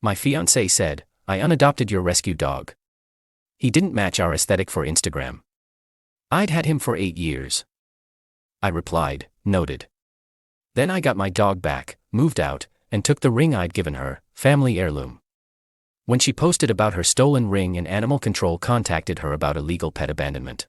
My fiancé said, I unadopted your rescue dog. He didn't match our aesthetic for Instagram. I'd had him for 8 years. I replied, noted. Then I got my dog back, moved out, and took the ring I'd given her, family heirloom. When she posted about her stolen ring and animal control contacted her about illegal pet abandonment.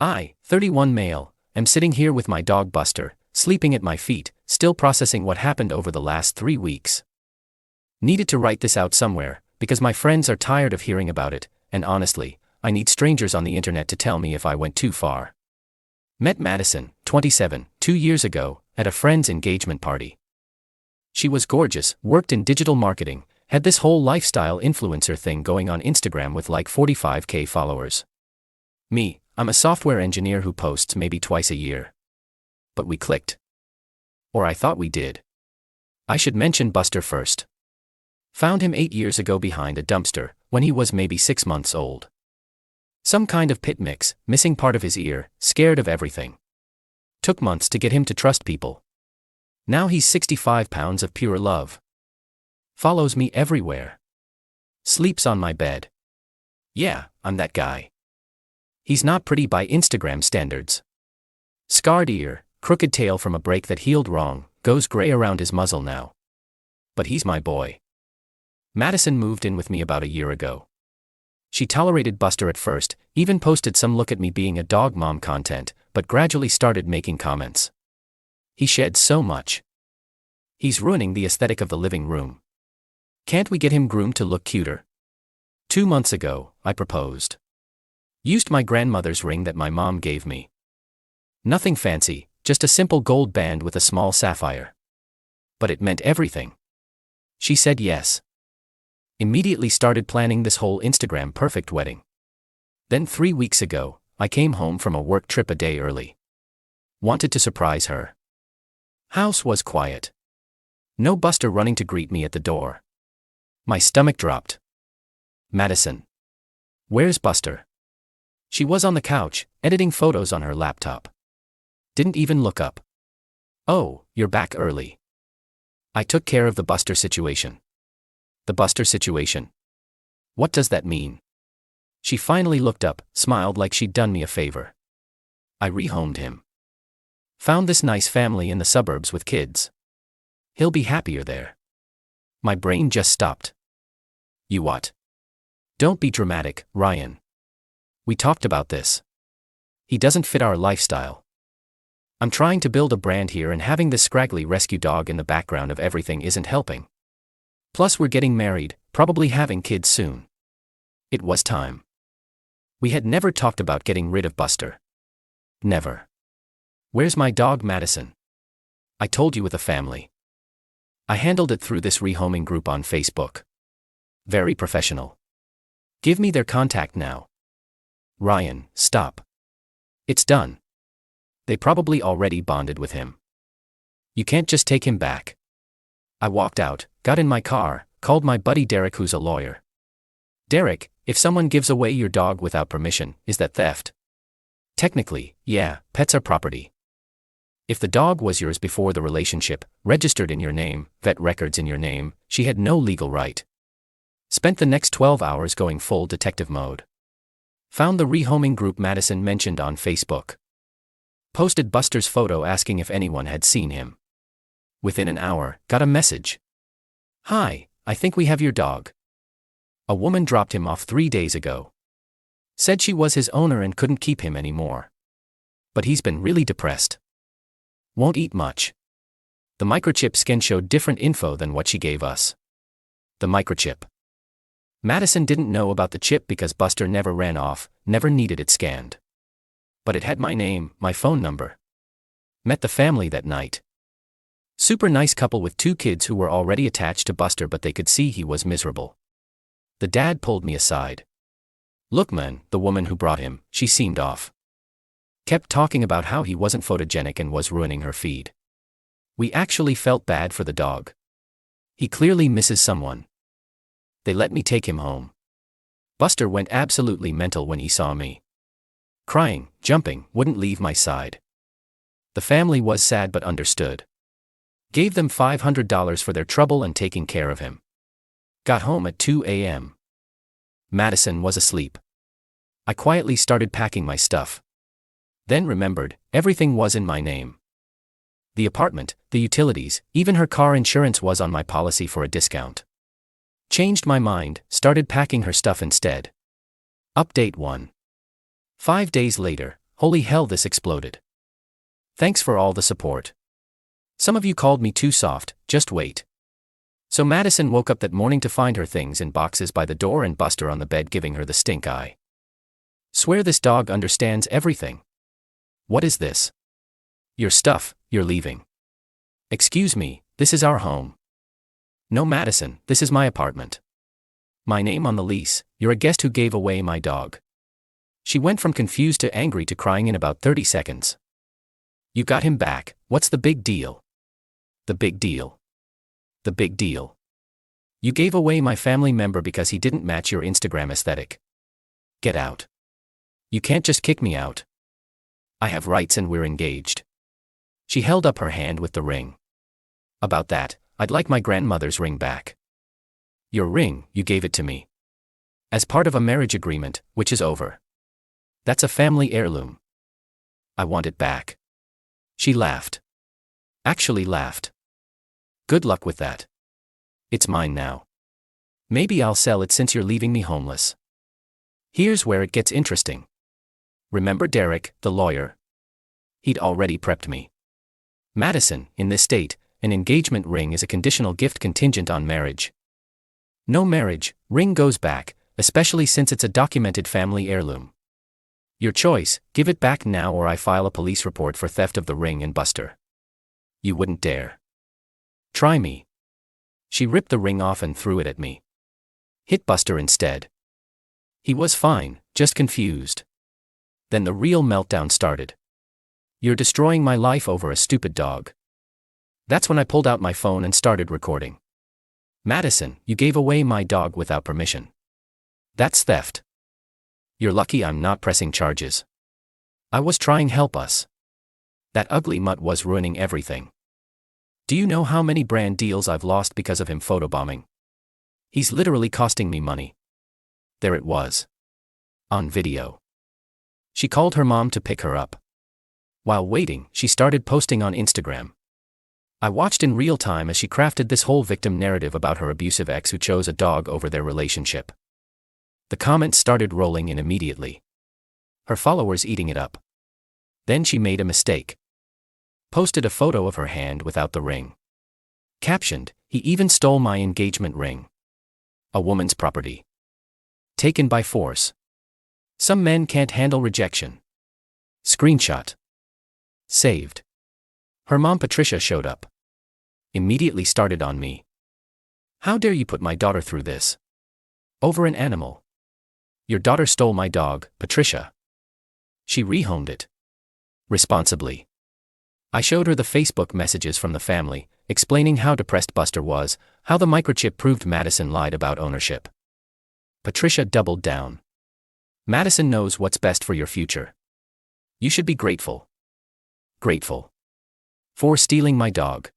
I, 31 male, am sitting here with my dog Buster, sleeping at my feet, still processing what happened over the last 3 weeks. Needed to write this out somewhere, because my friends are tired of hearing about it, and honestly, I need strangers on the internet to tell me if I went too far. Met Madison, 27, 2 years ago, at a friend's engagement party. She was gorgeous, worked in digital marketing, had this whole lifestyle influencer thing going on Instagram with like 45k followers. Me, I'm a software engineer who posts maybe twice a year. But we clicked. Or I thought we did. I should mention Buster first. Found him 8 years ago behind a dumpster, when he was maybe 6 months old. Some kind of pit mix, missing part of his ear, scared of everything. Took months to get him to trust people. Now he's 65 pounds of pure love. Follows me everywhere. Sleeps on my bed. Yeah, I'm that guy. He's not pretty by Instagram standards. Scarred ear, crooked tail from a break that healed wrong, goes gray around his muzzle now. But he's my boy. Madison moved in with me about a year ago. She tolerated Buster at first, even posted some look at me being a dog mom content, but gradually started making comments. He sheds so much. He's ruining the aesthetic of the living room. Can't we get him groomed to look cuter? 2 months ago, I proposed. Used my grandmother's ring that my mom gave me. Nothing fancy, just a simple gold band with a small sapphire. But it meant everything. She said yes. Immediately started planning this whole Instagram perfect wedding. Then 3 weeks ago, I came home from a work trip a day early. Wanted to surprise her. House was quiet. No Buster running to greet me at the door. My stomach dropped. Madison. Where's Buster? She was on the couch, editing photos on her laptop. Didn't even look up. Oh, you're back early. I took care of the Buster situation. The Buster situation? What does that mean? She finally looked up, smiled like she'd done me a favor. I rehomed him. Found this nice family in the suburbs with kids. He'll be happier there. My brain just stopped. You what? Don't be dramatic, Ryan. We talked about this. He doesn't fit our lifestyle. I'm trying to build a brand here and having this scraggly rescue dog in the background of everything isn't helping. Plus we're getting married, probably having kids soon. It was time. We had never talked about getting rid of Buster. Never. Where's my dog Madison? I told you with a family. I handled it through this rehoming group on Facebook. Very professional. Give me their contact now. Ryan, stop. It's done. They probably already bonded with him. You can't just take him back. I walked out, got in my car, called my buddy Derek who's a lawyer. Derek, if someone gives away your dog without permission, is that theft? Technically, yeah, pets are property. If the dog was yours before the relationship, registered in your name, vet records in your name, she had no legal right. Spent the next 12 hours going full detective mode. Found the rehoming group Madison mentioned on Facebook. Posted Buster's photo asking if anyone had seen him. Within an hour, got a message. Hi, I think we have your dog. A woman dropped him off 3 days ago. Said she was his owner and couldn't keep him anymore. But he's been really depressed. Won't eat much. The microchip scan showed different info than what she gave us. The microchip. Madison didn't know about the chip because Buster never ran off, never needed it scanned. But it had my name, my phone number. Met the family that night. Super nice couple with 2 kids who were already attached to Buster but they could see he was miserable. The dad pulled me aside. Look man, the woman who brought him, she seemed off. Kept talking about how he wasn't photogenic and was ruining her feed. We actually felt bad for the dog. He clearly misses someone. They let me take him home. Buster went absolutely mental when he saw me. Crying, jumping, wouldn't leave my side. The family was sad but understood. Gave them $500 for their trouble and taking care of him. Got home at 2 a.m. Madison was asleep. I quietly started packing my stuff. Then remembered, everything was in my name. The apartment, the utilities, even her car insurance was on my policy for a discount. Changed my mind, started packing her stuff instead. Update 1. 5 days later, holy hell, this exploded. Thanks for all the support. Some of you called me too soft, just wait. So Madison woke up that morning to find her things in boxes by the door and Buster on the bed giving her the stink eye. Swear this dog understands everything. What is this? Your stuff, you're leaving. Excuse me, this is our home. No, Madison, this is my apartment. My name on the lease, you're a guest who gave away my dog. She went from confused to angry to crying in about 30 seconds. You got him back, what's the big deal? The big deal. The big deal. You gave away my family member because he didn't match your Instagram aesthetic. Get out. You can't just kick me out. I have rights and we're engaged. She held up her hand with the ring. About that, I'd like my grandmother's ring back. Your ring, you gave it to me. As part of a marriage agreement, which is over. That's a family heirloom. I want it back. She laughed. Actually laughed. Good luck with that. It's mine now. Maybe I'll sell it since you're leaving me homeless. Here's where it gets interesting. Remember Derek, the lawyer? He'd already prepped me. Madison, in this state, an engagement ring is a conditional gift contingent on marriage. No marriage, ring goes back, especially since it's a documented family heirloom. Your choice, give it back now or I file a police report for theft of the ring and Buster. You wouldn't dare. Try me. She ripped the ring off and threw it at me. Hit Buster instead. He was fine, just confused. Then the real meltdown started. You're destroying my life over a stupid dog. That's when I pulled out my phone and started recording. Madison, you gave away my dog without permission. That's theft. You're lucky I'm not pressing charges. I was trying to help us. That ugly mutt was ruining everything. Do you know how many brand deals I've lost because of him photobombing? He's literally costing me money. There it was. On video. She called her mom to pick her up. While waiting, she started posting on Instagram. I watched in real time as she crafted this whole victim narrative about her abusive ex who chose a dog over their relationship. The comments started rolling in immediately. Her followers eating it up. Then she made a mistake. Posted a photo of her hand without the ring. Captioned, he even stole my engagement ring. A woman's property. Taken by force. Some men can't handle rejection. Screenshot. Saved. Her mom Patricia showed up. Immediately started on me. How dare you put my daughter through this? Over an animal. Your daughter stole my dog, Patricia. She rehomed it. Responsibly. I showed her the Facebook messages from the family, explaining how depressed Buster was, how the microchip proved Madison lied about ownership. Patricia doubled down. Madison knows what's best for your future. You should be grateful. Grateful. For stealing my dog.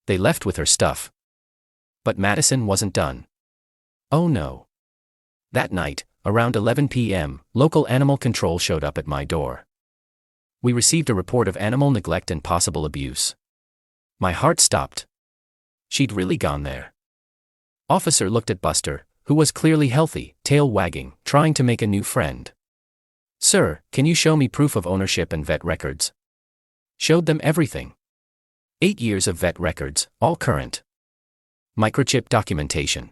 They left with her stuff. But Madison wasn't done. Oh no. That night, around 11 p.m., local animal control showed up at my door. We received a report of animal neglect and possible abuse. My heart stopped. She'd really gone there. Officer looked at Buster, who was clearly healthy, tail wagging, trying to make a new friend. Sir, can you show me proof of ownership and vet records? Showed them everything. 8 years of vet records, all current. Microchip documentation.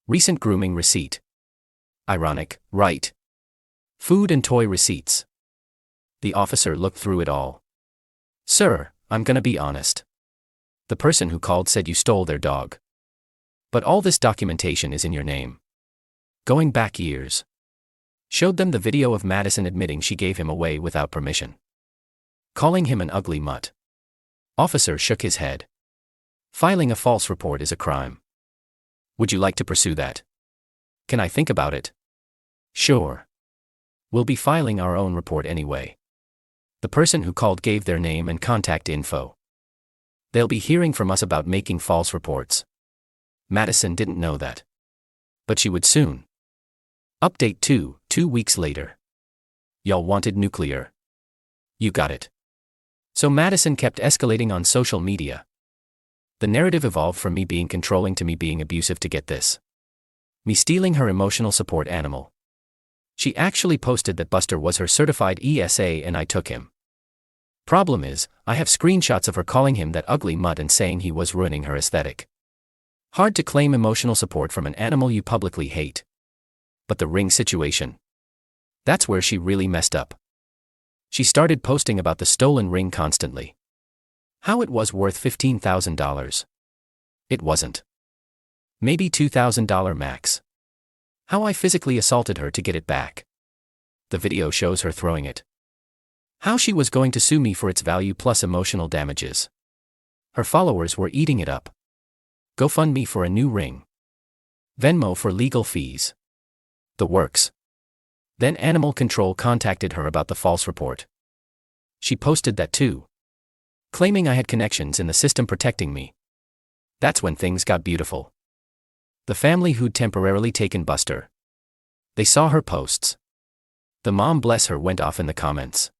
Recent grooming receipt. Ironic, right? Food and toy receipts. The officer looked through it all. Sir, I'm gonna be honest. The person who called said you stole their dog. But all this documentation is in your name. Going back years. Showed them the video of Madison admitting she gave him away without permission. Calling him an ugly mutt. Officer shook his head. Filing a false report is a crime. Would you like to pursue that? Can I think about it? Sure. We'll be filing our own report anyway. The person who called gave their name and contact info. They'll be hearing from us about making false reports. Madison didn't know that. But she would soon. Update 2, 2 weeks later. Y'all wanted nuclear. You got it. So Madison kept escalating on social media. The narrative evolved from me being controlling to me being abusive to get this. Me stealing her emotional support animal. She actually posted that Buster was her certified ESA and I took him. Problem is, I have screenshots of her calling him that ugly mutt and saying he was ruining her aesthetic. Hard to claim emotional support from an animal you publicly hate. But the ring situation. That's where she really messed up. She started posting about the stolen ring constantly. How it was worth $15,000. It wasn't. Maybe $2,000 max. How I physically assaulted her to get it back. The video shows her throwing it. How she was going to sue me for its value plus emotional damages. Her followers were eating it up. GoFundMe for a new ring. Venmo for legal fees. The works. Then Animal Control contacted her about the false report. She posted that too. Claiming I had connections in the system protecting me. That's when things got beautiful. The family who'd temporarily taken Buster. They saw her posts. The mom, bless her, went off in the comments.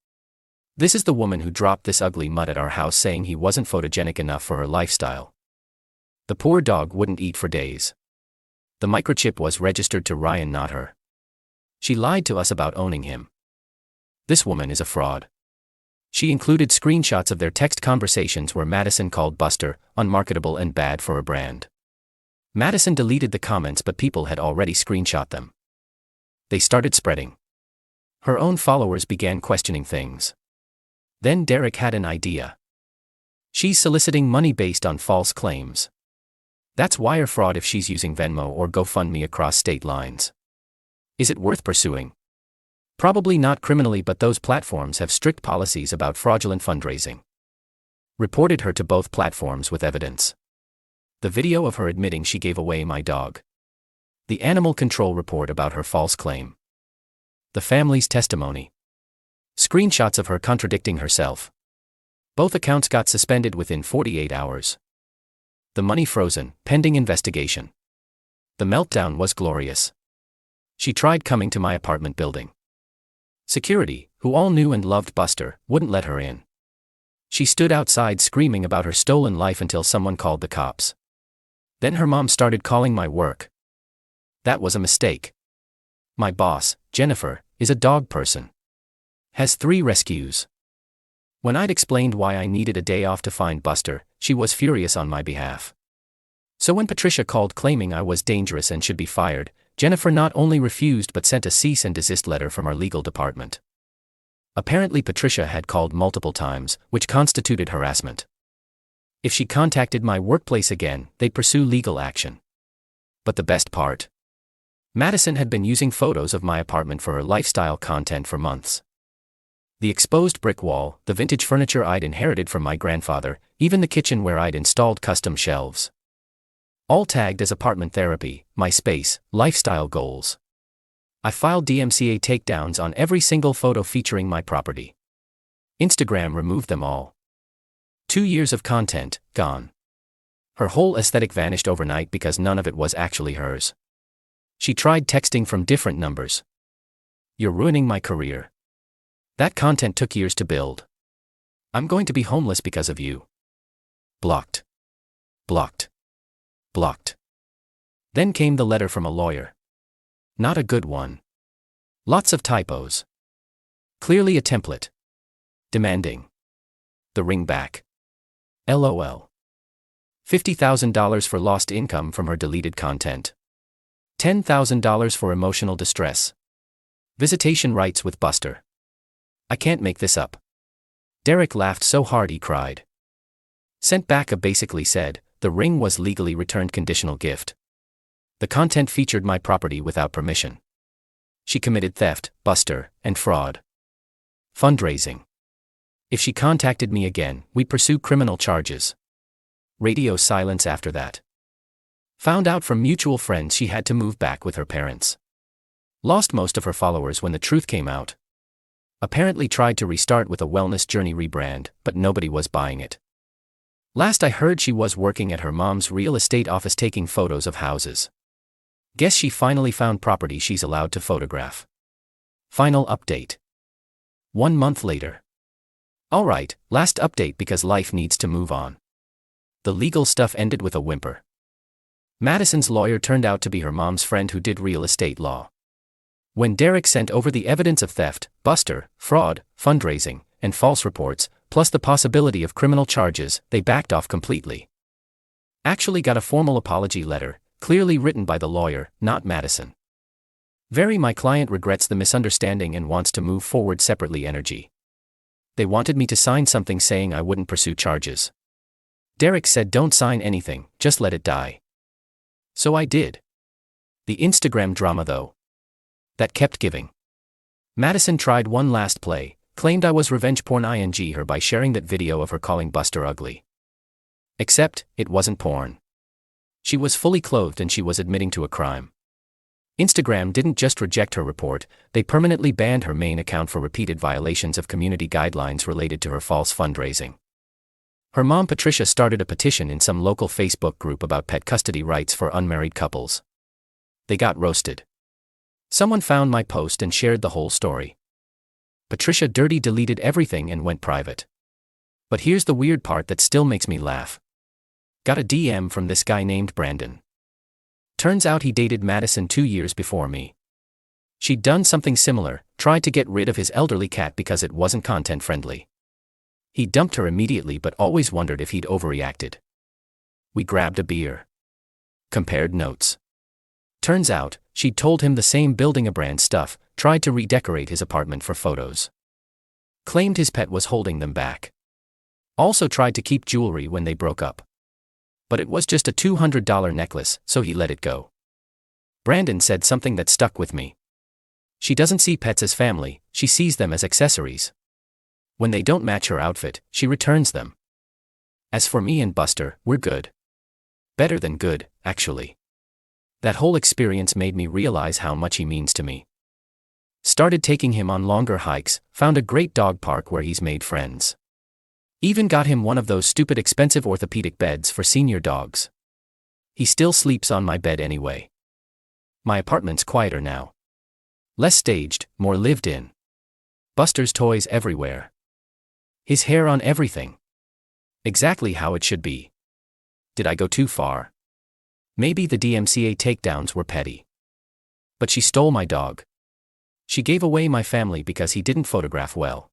This is the woman who dropped this ugly mutt at our house saying he wasn't photogenic enough for her lifestyle. The poor dog wouldn't eat for days. The microchip was registered to Ryan, not her. She lied to us about owning him. This woman is a fraud. She included screenshots of their text conversations where Madison called Buster unmarketable and bad for a brand. Madison deleted the comments, but people had already screenshot them. They started spreading. Her own followers began questioning things. Then Derek had an idea. She's soliciting money based on false claims. That's wire fraud if she's using Venmo or GoFundMe across state lines. Is it worth pursuing? Probably not criminally, but those platforms have strict policies about fraudulent fundraising. Reported her to both platforms with evidence. The video of her admitting she gave away my dog. The Animal Control report about her false claim. The family's testimony. Screenshots of her contradicting herself. Both accounts got suspended within 48 hours. The money frozen, pending investigation. The meltdown was glorious. She tried coming to my apartment building. Security, who all knew and loved Buster, wouldn't let her in. She stood outside screaming about her stolen life until someone called the cops. Then her mom started calling my work. That was a mistake. My boss, Jennifer, is a dog person. Has 3 rescues. When I'd explained why I needed a day off to find Buster, she was furious on my behalf. So when Patricia called claiming I was dangerous and should be fired, Jennifer not only refused but sent a cease and desist letter from our legal department. Apparently Patricia had called multiple times, which constituted harassment. If she contacted my workplace again, they'd pursue legal action. But the best part? Madison had been using photos of my apartment for her lifestyle content for months. The exposed brick wall, the vintage furniture I'd inherited from my grandfather, even the kitchen where I'd installed custom shelves. All tagged as apartment therapy, my space, lifestyle goals. I filed DMCA takedowns on every single photo featuring my property. Instagram removed them all. 2 years of content, gone. Her whole aesthetic vanished overnight because none of it was actually hers. She tried texting from different numbers. You're ruining my career. That content took years to build. I'm going to be homeless because of you. Blocked. Blocked. Blocked. Then came the letter from a lawyer. Not a good one. Lots of typos. Clearly a template. Demanding the ring back. LOL. $50,000 for lost income from her deleted content. $10,000 for emotional distress. Visitation rights with Buster. I can't make this up. Derek laughed so hard he cried. Sent back a basically said, the ring was legally returned conditional gift. The content featured my property without permission. She committed theft, Buster, and fraud. Fundraising. If she contacted me again, we'd pursue criminal charges. Radio silence after that. Found out from mutual friends she had to move back with her parents. Lost most of her followers when the truth came out. Apparently tried to restart with a wellness journey rebrand, but nobody was buying it. Last I heard she was working at her mom's real estate office taking photos of houses. Guess she finally found property she's allowed to photograph. Final update. 1 month later. Alright, last update because life needs to move on. The legal stuff ended with a whimper. Madison's lawyer turned out to be her mom's friend who did real estate law. When Derek sent over the evidence of theft, buster, fraud, fundraising, and false reports, plus the possibility of criminal charges, they backed off completely. Actually got a formal apology letter, clearly written by the lawyer, not Madison. My client regrets the misunderstanding and wants to move forward separately energy. They wanted me to sign something saying I wouldn't pursue charges. Derek said don't sign anything, just let it die. So I did. The Instagram drama though. That kept giving. Madison tried one last play, claimed I was revenge porn ing her by sharing that video of her calling Buster ugly. Except, it wasn't porn. She was fully clothed and she was admitting to a crime. Instagram didn't just reject her report, they permanently banned her main account for repeated violations of community guidelines related to her false fundraising. Her mom Patricia started a petition in some local Facebook group about pet custody rights for unmarried couples. They got roasted. Someone found my post and shared the whole story. Patricia dirty deleted everything and went private. But here's the weird part that still makes me laugh. Got a DM from this guy named Brandon. Turns out he dated Madison 2 years before me. She'd done something similar, tried to get rid of his elderly cat because it wasn't content friendly. He dumped her immediately but always wondered if he'd overreacted. We grabbed a beer. Compared notes. Turns out, she'd told him the same building a brand stuff, tried to redecorate his apartment for photos. Claimed his pet was holding them back. Also tried to keep jewelry when they broke up. But it was just a $200 necklace, so he let it go. Brandon said something that stuck with me. She doesn't see pets as family, she sees them as accessories. When they don't match her outfit, she returns them. As for me and Buster, we're good. Better than good, actually. That whole experience made me realize how much he means to me. Started taking him on longer hikes, found a great dog park where he's made friends. Even got him one of those stupid expensive orthopedic beds for senior dogs. He still sleeps on my bed anyway. My apartment's quieter now. Less staged, more lived in. Buster's toys everywhere. His hair on everything. Exactly how it should be. Did I go too far? Maybe the DMCA takedowns were petty. But she stole my dog. She gave away my family because he didn't photograph well.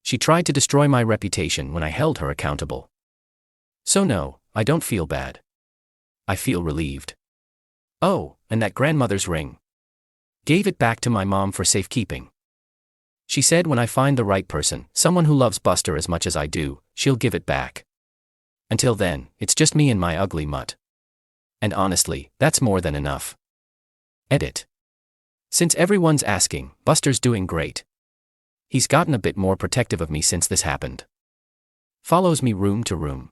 She tried to destroy my reputation when I held her accountable. So no, I don't feel bad. I feel relieved. Oh, and that grandmother's ring. Gave it back to my mom for safekeeping. She said when I find the right person, someone who loves Buster as much as I do, she'll give it back. Until then, it's just me and my ugly mutt. And honestly, that's more than enough. Edit. Since everyone's asking, Buster's doing great. He's gotten a bit more protective of me since this happened. Follows me room to room.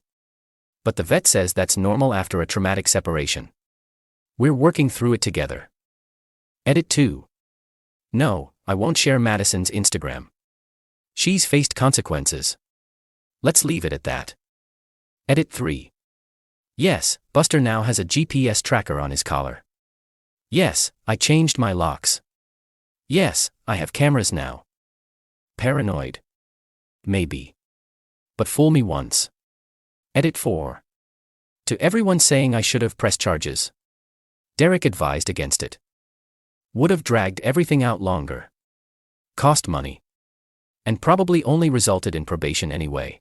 But the vet says that's normal after a traumatic separation. We're working through it together. Edit 2. No, I won't share Madison's Instagram. She's faced consequences. Let's leave it at that. Edit 3. Yes, Buster now has a GPS tracker on his collar. Yes, I changed my locks. Yes, I have cameras now. Paranoid. Maybe. But fool me once. Edit 4. To everyone saying I should have pressed charges. Derek advised against it. Would have dragged everything out longer. Cost money. And probably only resulted in probation anyway.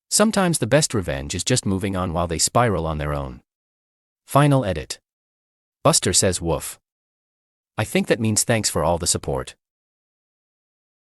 Sometimes the best revenge is just moving on while they spiral on their own. Final edit. Buster says woof. I think that means thanks for all the support.